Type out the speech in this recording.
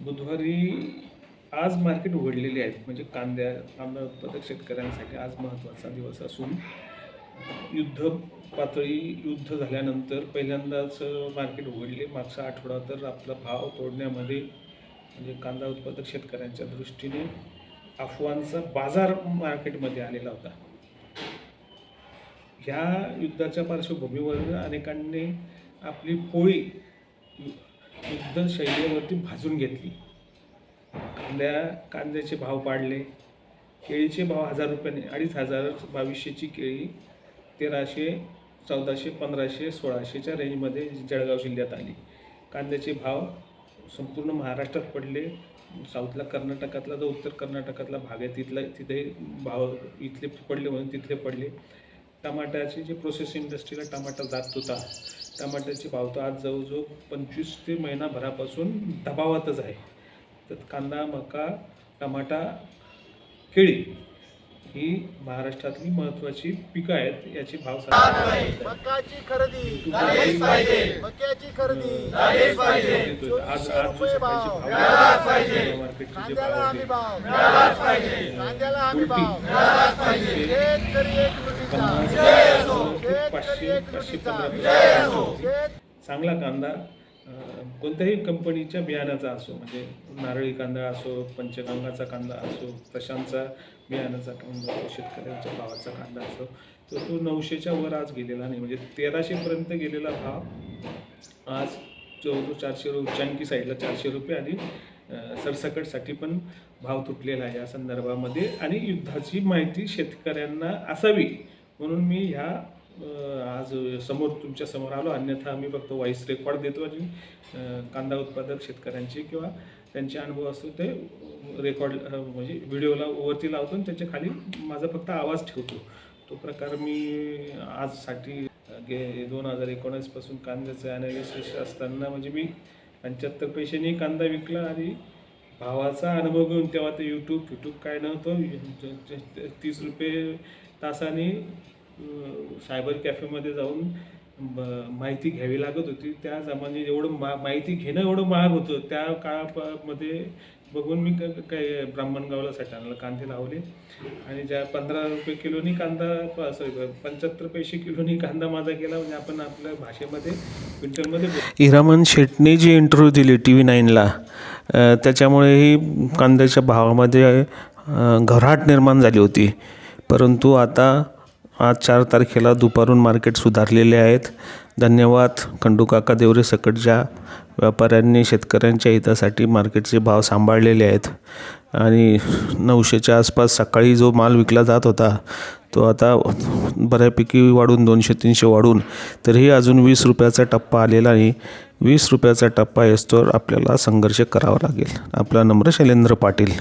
बुधवारी आज मार्केट उघडलेली आहेत. म्हणजे कांदा उत्पादक शेतकऱ्यांसाठी आज महत्त्वाचा दिवस असून युद्ध झाल्यानंतर पहिल्यांदाच मार्केट उघडले. मागचा आठवडा तर आपला भाव तोडण्यामध्ये म्हणजे कांदा उत्पादक शेतकऱ्यांच्या दृष्टीने अफवांचा बाजार मार्केटमध्ये आलेला होता. ह्या युद्धाच्या पार्श्वभूमीवर अनेकांनी आपली पोळी युद्ध शैलीवरती भाजून घेतली. कांद्याचे भाव पाडले. केळीचे भाव 1000 रुपयांनी 2500 2200ची केळी 1300 1400 1500 1600च्या रेंजमध्ये जळगाव जिल्ह्यात आली. कांद्याचे भाव संपूर्ण महाराष्ट्रात पडले. साऊथला कर्नाटकातला जो उत्तर कर्नाटकातला भाग आहे तिथे भाव इथले पडले म्हणून तिथले पडले. टमाट्याचे जे प्रोसेस इंडस्ट्रीला टमाटा जात होता, टमाट्याचे भाव तर आज जवळजवळ 25 ते महिनाभरापासून दबावातच आहे. तर कांदा, मका, टमाटा, केळी ही महाराष्ट्रातली महत्त्वाची पिकं आहेत. याचे भाव मकाची खरेदी झालीच पाहिजे, मक्याची खरेदी झालीच पाहिजे, आज मिळालाच पाहिजे, कांद्याला हमी भाव मिळालाच पाहिजे, कांद्याला हमी भाव मिळालाच पाहिजे. शेतकरी एकजुटीचा जय असो, शेतकरी एकजुटीचा जय असो. चांगला कांदा कोणत्याही कंपनीच्या बियाण्याचा असो, म्हणजे नारळी कांदा असो, पंचगंगाचा कांदा असो, प्रशांतचा बियाण्याचा कांदा असो, शेतकऱ्यांच्या भावाचा कांदा असो, तर तो 900च्या वर आज गेलेला नाही. म्हणजे 1300पर्यंत गेलेला भाव आज जवळजवळ 400 उच्चांकी साईडला 400 रुपये आणि सरसकटसाठी पण भाव तुटलेला आहे या संदर्भामध्ये. आणि युद्धाची माहिती शेतकऱ्यांना असावी म्हणून मी ह्या आज तुमच्या समोर आलो. अन्यथा आम्ही फक्त व्हॉइस रेकॉर्ड देतो आणि कांदा उत्पादक शेतकऱ्यांचे किंवा त्यांचे अनुभव असतो ते रेकॉर्ड म्हणजे व्हिडिओला वरती लावतो आणि त्याच्या खाली माझा फक्त आवाज ठेवतो. तो प्रकार मी आजसाठी 2019 पासून कांद्याचं ॲनालिसिस असताना म्हणजे मी 75 पैशांनी कांदा विकला आणि भावाचा अनुभव घेऊन तेव्हा ते यूट्यूब काय नव्हतं. 30 रुपये तासाने सायबर कॅफेमध्ये जाऊन माहिती घ्यावी लागत होती. त्या जमान्यात एवढं माहिती घेणं एवढं महाग होतं. त्या काळामध्ये बघून मी काय ब्राह्मणगावला सटाणाला कांदे लावले आणि ज्या 15 रुपये किलोनी कांदा 75 पैसे किलोनी कांदा माझा गेला. म्हणजे आपण आपल्या भाषेमध्ये क्विंटलमध्ये हिरामन शेटने जी इंटरव्ह्यू दिली TV9ला त्याच्यामुळेही कांद्याच्या भावामध्ये घबराट निर्माण झाली होती. परंतु आता आज 4 तारखेला दुपारून मार्केट सुधारलेले आहेत. धन्यवाद खंडूकाका देवरे सकटच्या व्यापाऱ्यांनी शेतकऱ्यांच्या हितासाठी मार्केटचे भाव सांभाळलेले आहेत. आणि 900च्या आसपास सकाळी जो माल विकला जात होता तो आता बऱ्यापैकी वाढून 200-300 वाढून तरीही अजून 20 रुपयाचा टप्पा आलेला नाही. 20 रुपयाचा टप्पा येस्तोवर आपल्याला संघर्ष करावा लागेल. आपला नम्र शैलेंद्र पाटील.